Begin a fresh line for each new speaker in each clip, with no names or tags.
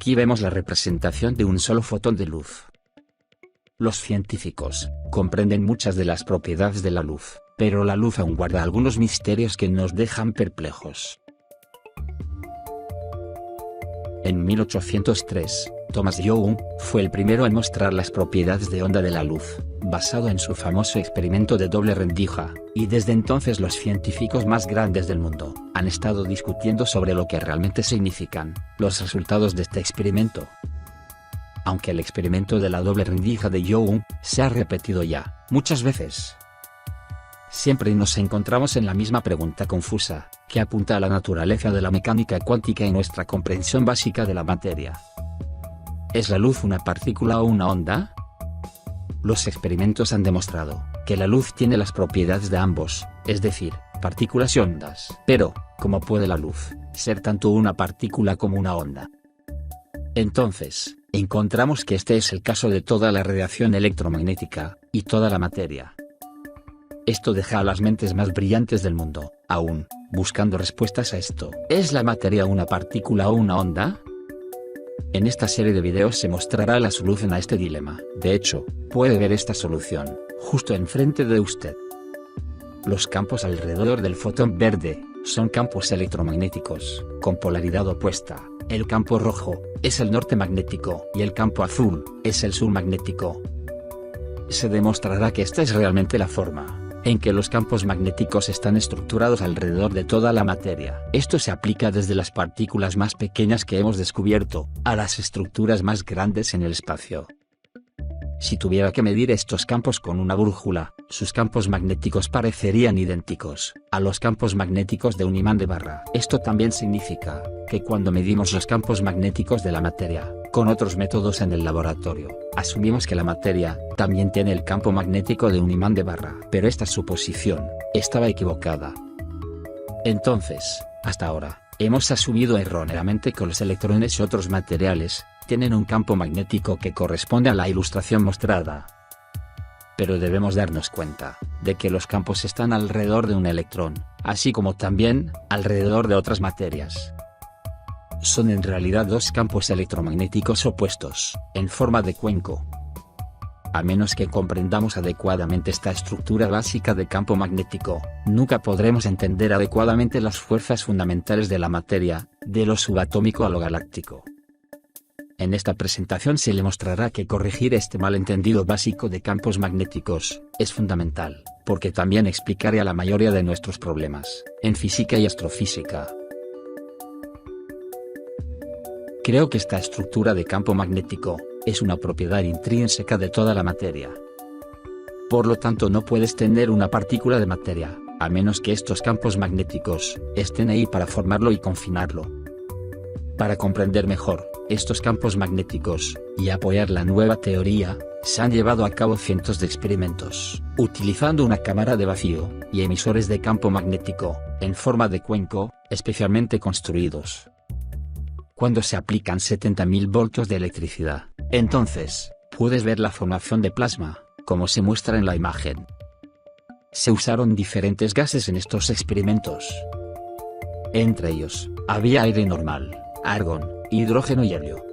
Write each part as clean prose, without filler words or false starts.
Aquí vemos la representación de un solo fotón de luz. Los científicos comprenden muchas de las propiedades de la luz, pero la luz aún guarda algunos misterios que nos dejan perplejos. En 1803, Thomas Young fue el primero en mostrar las propiedades de onda de la luz, basado en su famoso experimento de doble rendija, y desde entonces los científicos más grandes del mundo han estado discutiendo sobre lo que realmente significan los resultados de este experimento. Aunque el experimento de la doble rendija de Young se ha repetido ya muchas veces, siempre nos encontramos en la misma pregunta confusa, que apunta a la naturaleza de la mecánica cuántica y nuestra comprensión básica de la materia. ¿Es la luz una partícula o una onda? Los experimentos han demostrado que la luz tiene las propiedades de ambos, es decir, partículas y ondas. Pero, ¿cómo puede la luz ser tanto una partícula como una onda? Entonces, encontramos que este es el caso de toda la radiación electromagnética y toda la materia. Esto deja a las mentes más brillantes del mundo, aún, buscando respuestas a esto. ¿Es la materia una partícula o una onda? En esta serie de videos se mostrará la solución a este dilema. De hecho, puede ver esta solución justo enfrente de usted. Los campos alrededor del fotón verde son campos electromagnéticos con polaridad opuesta. El campo rojo es el norte magnético y el campo azul es el sur magnético. Se demostrará que esta es realmente la forma en que los campos magnéticos están estructurados alrededor de toda la materia. Esto se aplica desde las partículas más pequeñas que hemos descubierto, a las estructuras más grandes en el espacio. Si tuviera que medir estos campos con una brújula, sus campos magnéticos parecerían idénticos a los campos magnéticos de un imán de barra. Esto también significa que cuando medimos los campos magnéticos de la materia, con otros métodos en el laboratorio, asumimos que la materia también tiene el campo magnético de un imán de barra. Pero esta suposición estaba equivocada. Entonces, hasta ahora, hemos asumido erróneamente que los electrones y otros materiales tienen un campo magnético que corresponde a la ilustración mostrada. Pero debemos darnos cuenta de que los campos están alrededor de un electrón, así como también alrededor de otras materias. Son en realidad dos campos electromagnéticos opuestos, en forma de cuenco. A menos que comprendamos adecuadamente esta estructura básica de campo magnético, nunca podremos entender adecuadamente las fuerzas fundamentales de la materia, de lo subatómico a lo galáctico. En esta presentación se le mostrará que corregir este malentendido básico de campos magnéticos es fundamental, porque también explicaría la mayoría de nuestros problemas en física y astrofísica. Creo que esta estructura de campo magnético es una propiedad intrínseca de toda la materia. Por lo tanto, no puedes tener una partícula de materia, a menos que estos campos magnéticos estén ahí para formarlo y confinarlo. Para comprender mejor estos campos magnéticos y apoyar la nueva teoría, se han llevado a cabo cientos de experimentos, utilizando una cámara de vacío y emisores de campo magnético en forma de cuenco, especialmente construidos. Cuando se aplican 70.000 voltios de electricidad, entonces, puedes ver la formación de plasma, como se muestra en la imagen. Se usaron diferentes gases en estos experimentos. Entre ellos, había aire normal, argón, hidrógeno y helio.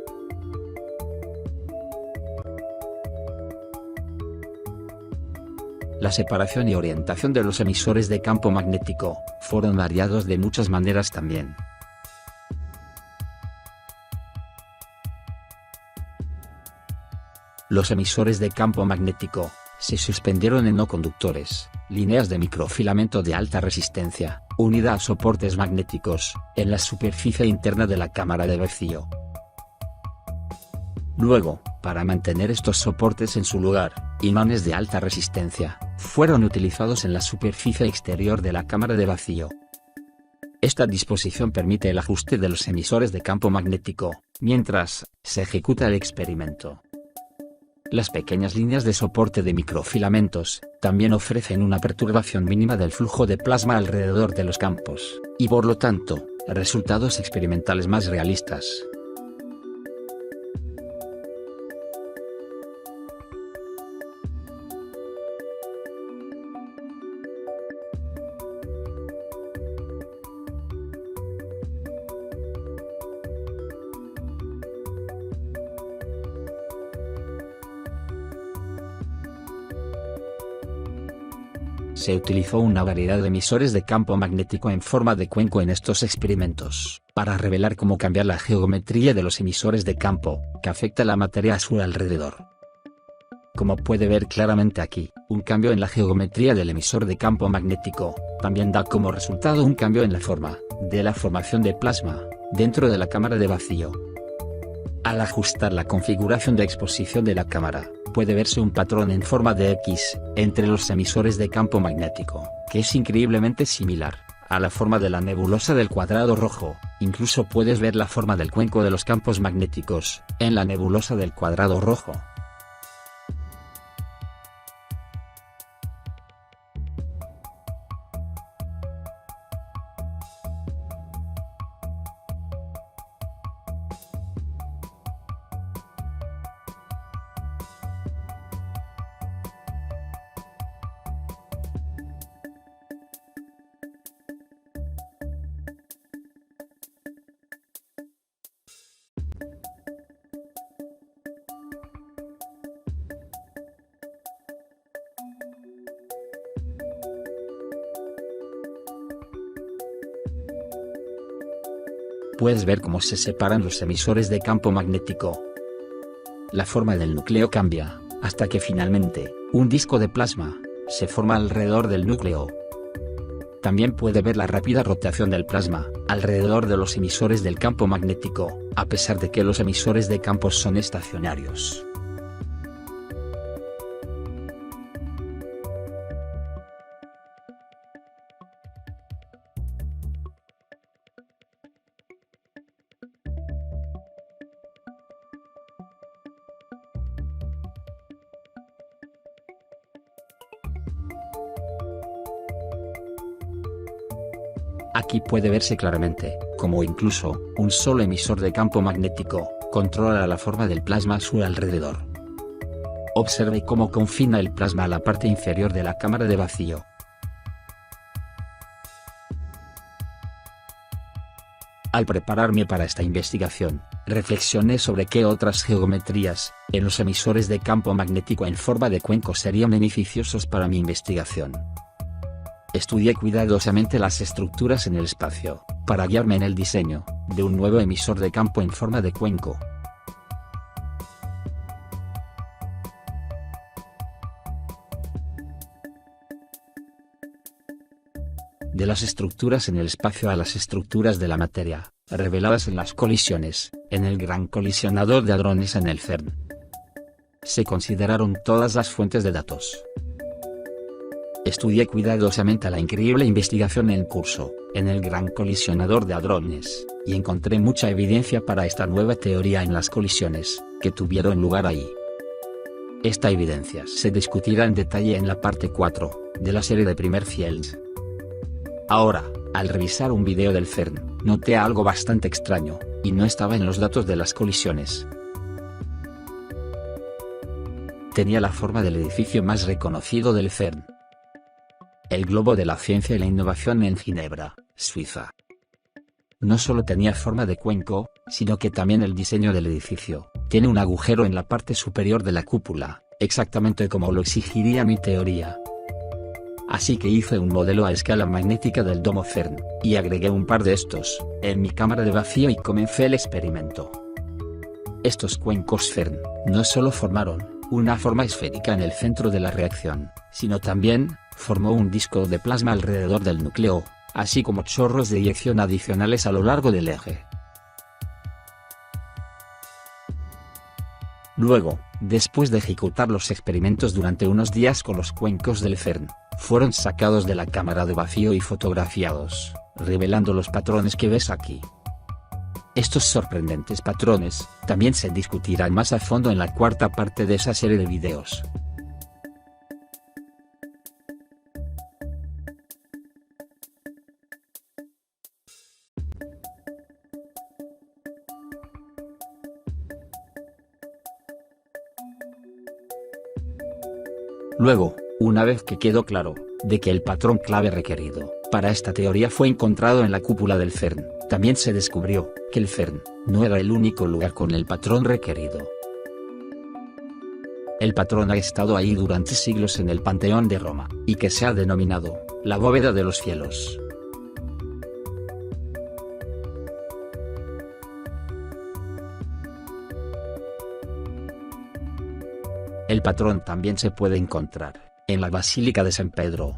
La separación y orientación de los emisores de campo magnético fueron variados de muchas maneras también. Los emisores de campo magnético se suspendieron en no conductores, líneas de microfilamento de alta resistencia, unidas a soportes magnéticos, en la superficie interna de la cámara de vacío. Luego, Para mantener estos soportes en su lugar, imanes de alta resistencia fueron utilizados en la superficie exterior de la cámara de vacío. Esta disposición permite el ajuste de los emisores de campo magnético, mientras se ejecuta el experimento. Las pequeñas líneas de soporte de microfilamentos también ofrecen una perturbación mínima del flujo de plasma alrededor de los campos, y por lo tanto, resultados experimentales más realistas. Se utilizó una variedad de emisores de campo magnético en forma de cuenco en estos experimentos, para revelar cómo cambiar la geometría de los emisores de campo, que afecta la materia a su alrededor. Como puede ver claramente aquí, un cambio en la geometría del emisor de campo magnético, también da como resultado un cambio en la forma, de la formación de plasma, dentro de la cámara de vacío. Al ajustar la configuración de exposición de la cámara, puede verse un patrón en forma de X, entre los emisores de campo magnético, que es increíblemente similar a la forma de la nebulosa del cuadrado rojo. Incluso puedes ver la forma del cuenco de los campos magnéticos, en la nebulosa del cuadrado rojo. Puedes ver cómo se separan los emisores de campo magnético. La forma del núcleo cambia, hasta que finalmente, un disco de plasma se forma alrededor del núcleo. También puede ver la rápida rotación del plasma alrededor de los emisores del campo magnético, a pesar de que los emisores de campos son estacionarios. Aquí puede verse claramente, cómo incluso, un solo emisor de campo magnético, controla la forma del plasma a su alrededor. Observe cómo confina el plasma a la parte inferior de la cámara de vacío. Al prepararme para esta investigación, reflexioné sobre qué otras geometrías, en los emisores de campo magnético en forma de cuenco serían beneficiosos para mi investigación. Estudié cuidadosamente las estructuras en el espacio, para guiarme en el diseño de un nuevo emisor de campo en forma de cuenco. De las estructuras en el espacio a las estructuras de la materia, reveladas en las colisiones, en el Gran Colisionador de Hadrones en el CERN. Se consideraron todas las fuentes de datos. Estudié cuidadosamente la increíble investigación en curso, en el Gran Colisionador de Hadrones, y encontré mucha evidencia para esta nueva teoría en las colisiones, que tuvieron lugar ahí. Esta evidencia se discutirá en detalle en la parte 4, de la serie de Primer Fields. Ahora, al revisar un video del CERN, noté algo bastante extraño, y no estaba en los datos de las colisiones. Tenía la forma del edificio más reconocido del CERN. El Globo de la Ciencia y la Innovación en Ginebra, Suiza. No solo tenía forma de cuenco, sino que también el diseño del edificio tiene un agujero en la parte superior de la cúpula, exactamente como lo exigiría mi teoría. Así que hice un modelo a escala magnética del domo CERN, y agregué un par de estos en mi cámara de vacío y comencé el experimento. Estos cuencos CERN no solo formaron una forma esférica en el centro de la reacción, sino también formó un disco de plasma alrededor del núcleo, así como chorros de eyección adicionales a lo largo del eje. Luego, después de ejecutar los experimentos durante unos días con los cuencos del CERN, fueron sacados de la cámara de vacío y fotografiados, revelando los patrones que ves aquí. Estos sorprendentes patrones también se discutirán más a fondo en la cuarta parte de esa serie de videos. Luego, una vez que quedó claro de que el patrón clave requerido para esta teoría fue encontrado en la cúpula del CERN, también se descubrió que el CERN no era el único lugar con el patrón requerido. El patrón ha estado ahí durante siglos en el Panteón de Roma, y que se ha denominado la bóveda de los cielos. El patrón también se puede encontrar en la Basílica de San Pedro.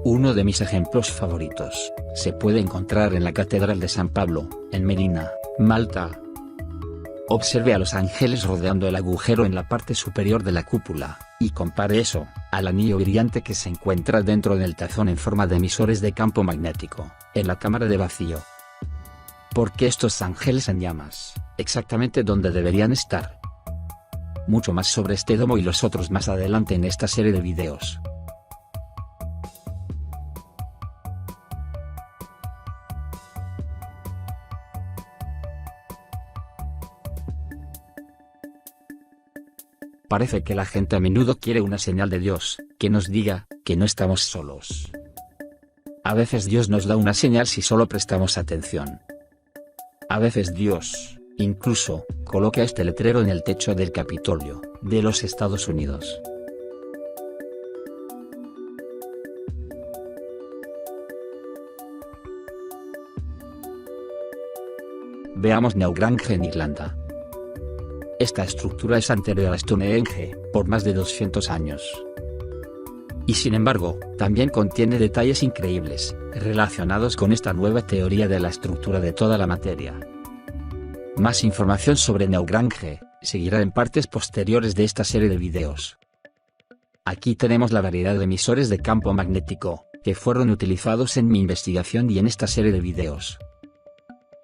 Uno de mis ejemplos favoritos se puede encontrar en la Catedral de San Pablo, en Merina, Malta. Observe a los ángeles rodeando el agujero en la parte superior de la cúpula, y compare eso al anillo brillante que se encuentra dentro del tazón en forma de emisores de campo magnético, en la cámara de vacío. ¿Por qué estos ángeles en llamas, exactamente donde deberían estar? Mucho más sobre este domo y los otros más adelante en esta serie de videos. Parece que la gente a menudo quiere una señal de Dios, que nos diga que no estamos solos. A veces Dios nos da una señal si solo prestamos atención. A veces Dios, incluso, coloca este letrero en el techo del Capitolio, de los Estados Unidos. Veamos Newgrange en Irlanda. Esta estructura es anterior a Stonehenge, por más de 200 años. Y sin embargo, también contiene detalles increíbles, relacionados con esta nueva teoría de la estructura de toda la materia. Más información sobre Newgrange seguirá en partes posteriores de esta serie de videos. Aquí tenemos la variedad de emisores de campo magnético, que fueron utilizados en mi investigación y en esta serie de videos.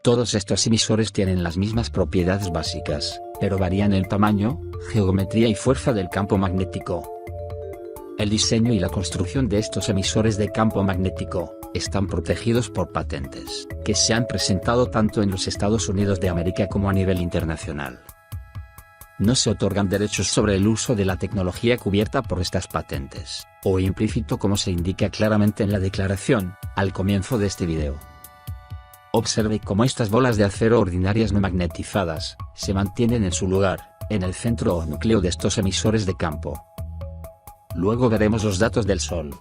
Todos estos emisores tienen las mismas propiedades básicas, pero varían en tamaño, geometría y fuerza del campo magnético. El diseño y la construcción de estos emisores de campo magnético están protegidos por patentes, que se han presentado tanto en los Estados Unidos de América como a nivel internacional. No se otorgan derechos sobre el uso de la tecnología cubierta por estas patentes, o implícito como se indica claramente en la declaración, al comienzo de este video. Observe cómo estas bolas de acero ordinarias no magnetizadas se mantienen en su lugar, en el centro o núcleo de estos emisores de campo. Luego veremos los datos del Sol.